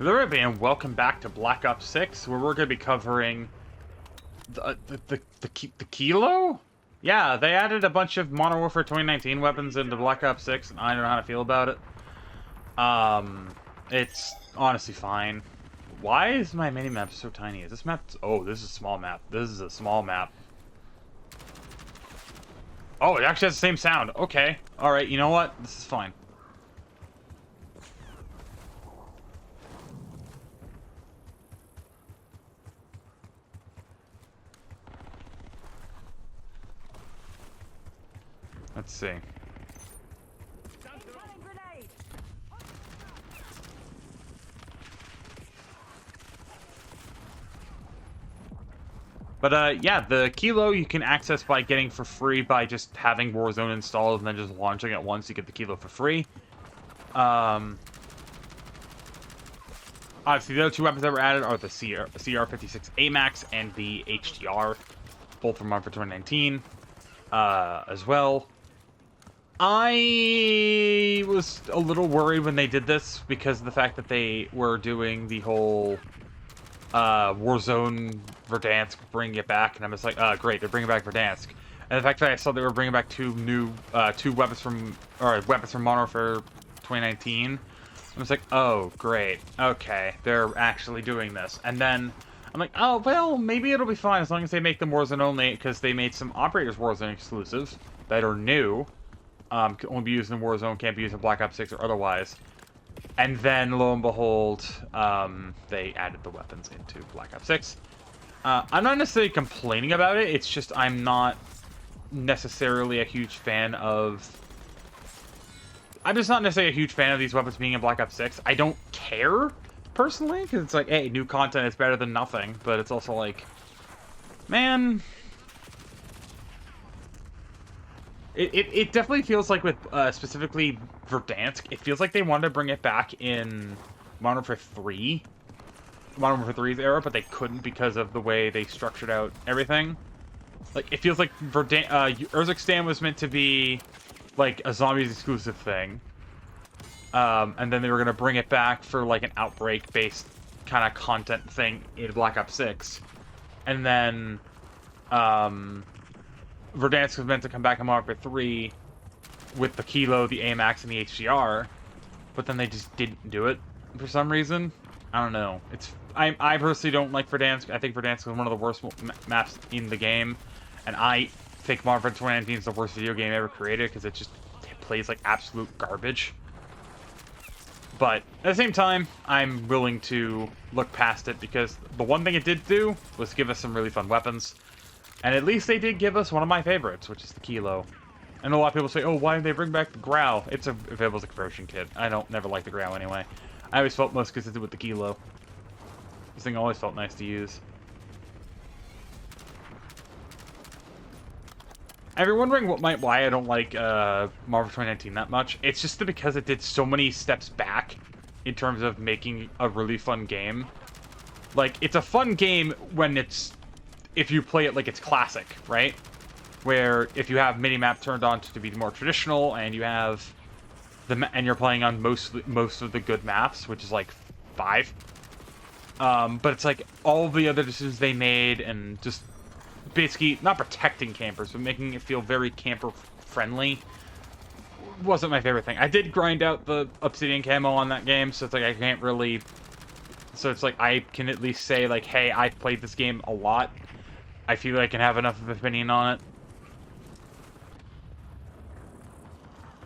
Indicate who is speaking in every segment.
Speaker 1: Hello everybody and welcome back to Black Ops 6, where we're going to be covering the Kilo? Yeah, they added a bunch of Modern Warfare 2019 weapons into Black Ops 6, and I don't know how to feel about it. It's honestly fine. Why is my mini-map so tiny? Is this map... Oh, this is a small map. This is a small map. Oh, it actually has the same sound. Okay. Alright, you know what? This is fine. Let's see. But, yeah, the Kilo you can access by getting for free by just having Warzone installed and then just launching it once you get the Kilo for free. Obviously, the other two weapons that were added are the CR56 AMAX and the HTR, both from Modern Warfare 2019, as well. I was a little worried when they did this because of the fact that they were doing the whole Warzone Verdansk, bring it back, and I'm just like, great, they're bringing back Verdansk. And the fact that I saw they were bringing back two weapons from Modern Warfare 2019, I was like, oh, great, okay, they're actually doing this. And then I'm like, oh, well, maybe it'll be fine as long as they make them Warzone only, because they made some Operators Warzone exclusives that are new. Can only be used in Warzone, can't be used in Black Ops 6 or otherwise. And then, lo and behold, they added the weapons into Black Ops 6. I'm not necessarily complaining about it, it's just I'm not necessarily a huge fan of... I'm just not necessarily a huge fan of these weapons being in Black Ops 6. I don't care, personally, because it's like, hey, new content is better than nothing, but it's also like, man... It definitely feels like with, specifically Verdansk, it feels like they wanted to bring it back in Modern Warfare 3. Modern Warfare 3's era, but they couldn't because of the way they structured out everything. Like, it feels like Urzikstan was meant to be, like, a zombies exclusive thing. And then they were gonna bring it back for, like, an Outbreak-based kind of content thing in Black Ops 6. And then, Verdansk was meant to come back in Modern Warfare 3 with the Kilo, the AMAX, and the HDR, but then they just didn't do it for some reason. I don't know. I personally don't like Verdansk. I think Verdansk is one of the worst maps in the game, and I think Modern Warfare 2019 is the worst video game ever created because it plays like absolute garbage. But at the same time, I'm willing to look past it because the one thing it did do was give us some really fun weapons. And at least they did give us one of my favorites, which is the Kilo. And a lot of people say, oh, why did they bring back the Grau? It's a available as a conversion kit. I never like the Grau anyway. I always felt most consistent with the Kilo. This thing always felt nice to use. If you're wondering why I don't like Marvel 2019 that much, it's just because it did so many steps back in terms of making a really fun game. Like, it's a fun game when if you play it like it's classic, right? Where if you have minimap turned on to be more traditional, and you have and you're playing on most of the good maps, which is like 5. But it's like all the other decisions they made, and just basically not protecting campers, but making it feel very camper friendly, wasn't my favorite thing. I did grind out the Obsidian camo on that game, so it's like I can't really. So it's like I can at least say like, hey, I played this game a lot. I feel like I can have enough of an opinion on it.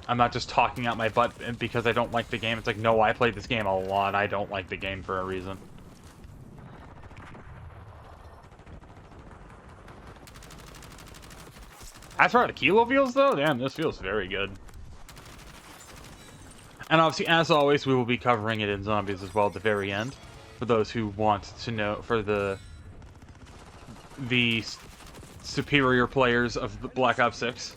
Speaker 1: I'm not just talking out my butt because I don't like the game. It's like, no, I played this game a lot. I don't like the game for a reason. As far as the Kilo feels, though, damn, this feels very good. And obviously, as always, we will be covering it in Zombies as well at the very end. For those who want to know, for the superior players of the Black Ops 6.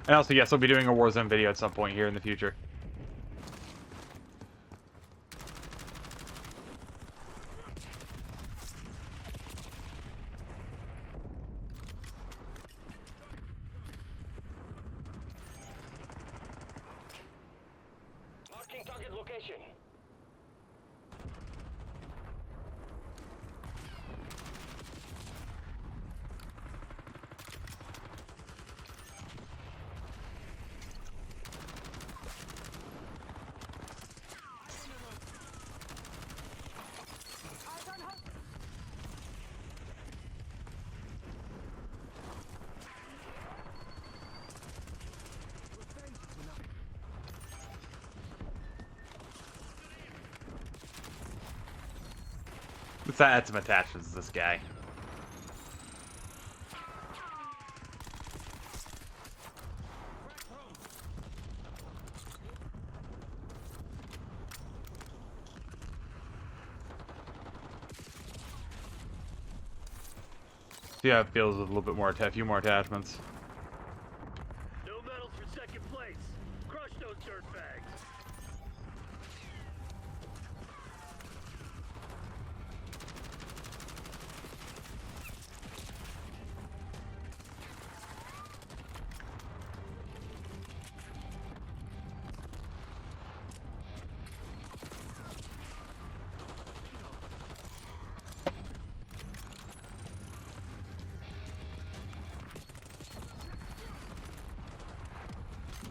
Speaker 1: And also, yes, I'll be doing a Warzone video at some point here in the future.
Speaker 2: position.
Speaker 1: Let's add some attachments to this guy. See how it feels with a little bit more, a few more attachments.
Speaker 2: No medals for second place. Crush those dirtbags.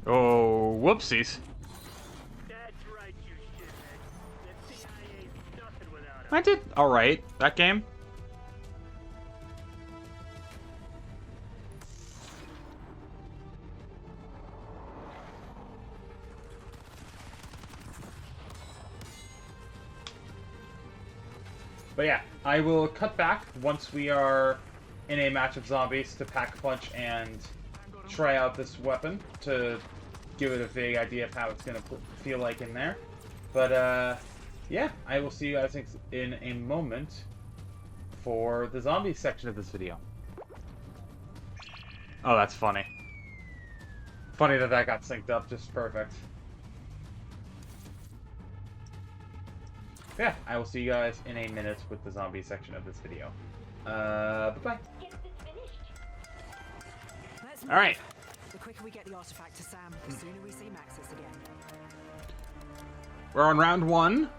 Speaker 1: Oh, whoopsies.
Speaker 2: That's right, you shithead. The CIA's nothing without us.
Speaker 1: I did alright that game. But yeah, I will cut back once we are in a match of zombies to pack a punch and try out this weapon to give it a vague idea of how it's going to feel like in there. But yeah, I will see you guys in a moment for the zombie section of this video. Oh, that's funny. Funny that got synced up just perfect. Yeah, I will see you guys in a minute with the zombie section of this video. Bye-bye. Alright.
Speaker 3: The quicker we get the artifact to Sam, the sooner we see Maxis again.
Speaker 1: We're on round 1.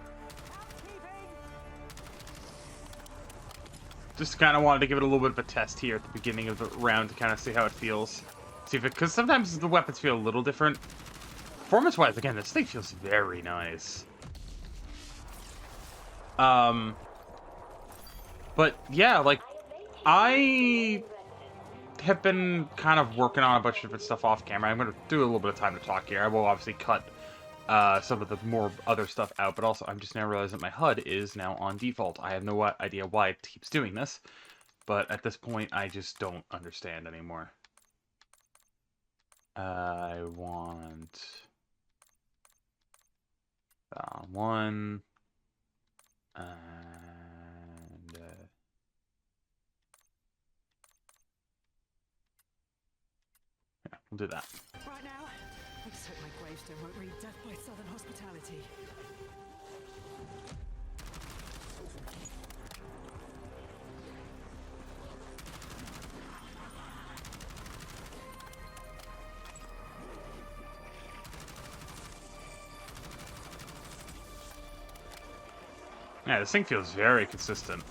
Speaker 1: Just kind of wanted to give it a little bit of a test here at the beginning of the round to kind of see how it feels. See if it, because sometimes the weapons feel a little different. Performance-wise, again, this thing feels very nice. But yeah, like, I have been kind of working on a bunch of different stuff off camera. I'm going to do a little bit of time to talk here. I will obviously cut some of the more other stuff out, but also I'm just now realizing that my HUD is now on default. I have no idea why it keeps doing this, but at this point, I just don't understand anymore. I want one, and yeah, we'll do that.
Speaker 3: Right now, I just hope my gravestone won't read Death by Southern Hospitality.
Speaker 1: Yeah, this thing feels very consistent.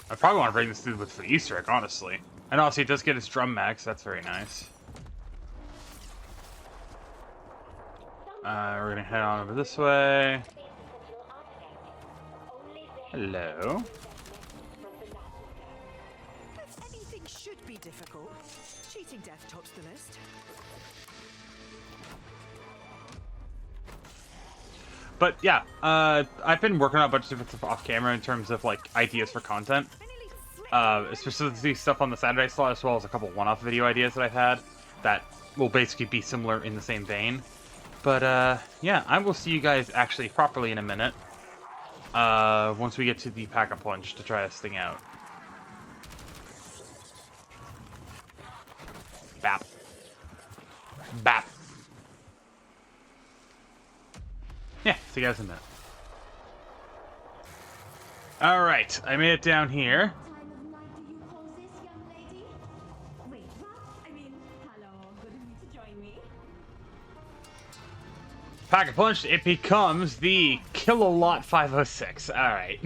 Speaker 1: I probably want to bring this dude with the Easter egg, honestly. And also, he does get his drum mag, so that's very nice. We're gonna head on over this way. Hello.
Speaker 3: If anything should be difficult, cheating death tops the list.
Speaker 1: But yeah, I've been working on a bunch of different stuff off camera in terms of like ideas for content. Especially stuff on the Saturday slot, as well as a couple one-off video ideas that I've had that will basically be similar in the same vein. But yeah, I will see you guys actually properly in a minute. Once we get to the Pack-a-Punch to try this thing out. Bap. Bap. Yeah, see you guys in a minute. Alright, I made it down here.
Speaker 4: Time of night do you call this, young lady? Wait, what? I mean, hello, good of you to join me.
Speaker 1: Pack a punch, it becomes the Kilolot 506. Alright.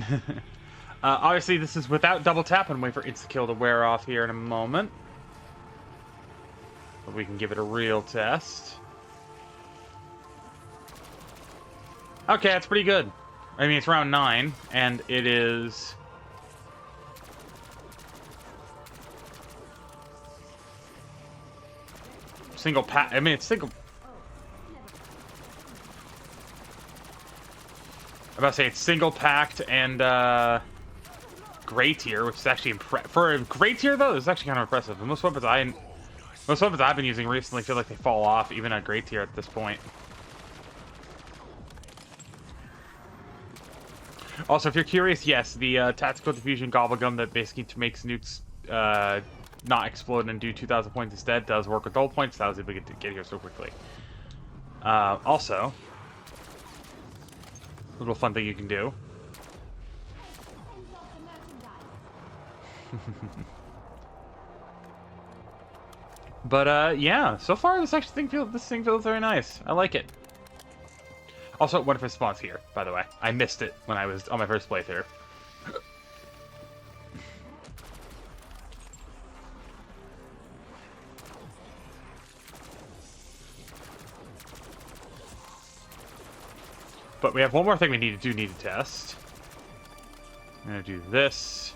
Speaker 1: Obviously, this is without double tap, and wait for insta-kill to wear off here in a moment. But we can give it a real test. Okay, that's pretty good. I mean, it's round 9, and it is... single pack. I mean, it's single... I'm about to say it's single packed and gray tier, which is actually for a gray tier though. It's actually kind of impressive. And most weapons I've been using recently feel like they fall off even at gray tier at this point. Also, if you're curious, yes, the tactical diffusion gobblegum that basically makes nukes not explode and do 2,000 points instead does work with old points. That was able to get here so quickly. Also, a little fun thing you can do. But yeah, so far this thing feels very nice. I like it. Also, what if it spawns here? By the way, I missed it when I was on my first playthrough. But we have one more thing we need to test. I'm gonna do this.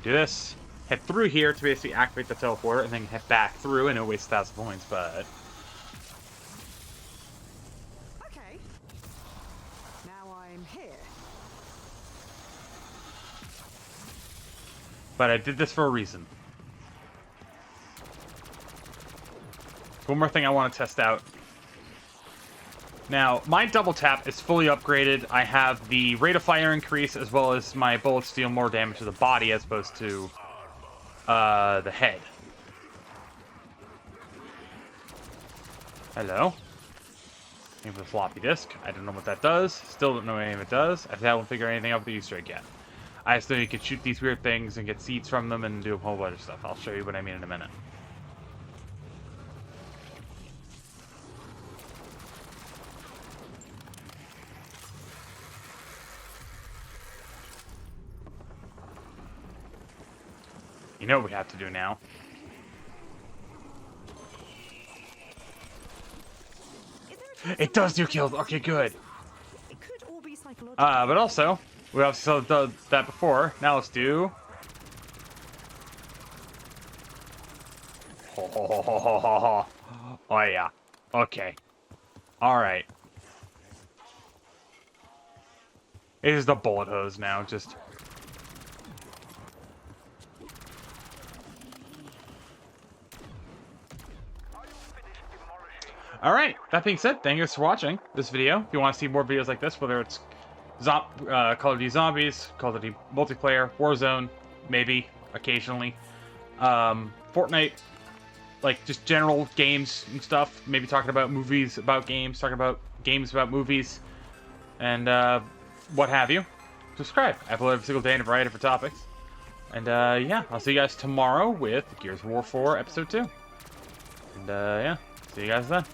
Speaker 1: Do this, head through here to basically activate the teleporter, and then head back through, and it'll waste 1,000 points, but...
Speaker 3: Okay. Now I'm here.
Speaker 1: But I did this for a reason. One more thing I want to test out. Now, my double tap is fully upgraded. I have the rate of fire increase, as well as my bullets deal more damage to the body as opposed to the head. Hello. Aim for the floppy disk. I don't know what that does. Still don't know what it does. I haven't figured anything out with the Easter egg yet. I just know you can shoot these weird things and get seeds from them and do a whole bunch of stuff. I'll show you what I mean in a minute. You know what we have to do now. It does do kills. Okay, good.
Speaker 3: It could all be psychological.
Speaker 1: But also, we also done that before. Now let's do. Oh yeah. Okay. All right. It is the bullet hose now. Just. Alright, that being said, thank you guys for watching this video. If you want to see more videos like this, whether it's Call of Duty Zombies, Call of Duty Multiplayer, Warzone, maybe, occasionally, Fortnite, like just general games and stuff, maybe talking about movies about games, talking about games about movies, and what have you, subscribe. I upload every single day in a variety of different topics. And yeah, I'll see you guys tomorrow with Gears of War 4 Episode 2. And yeah, see you guys then.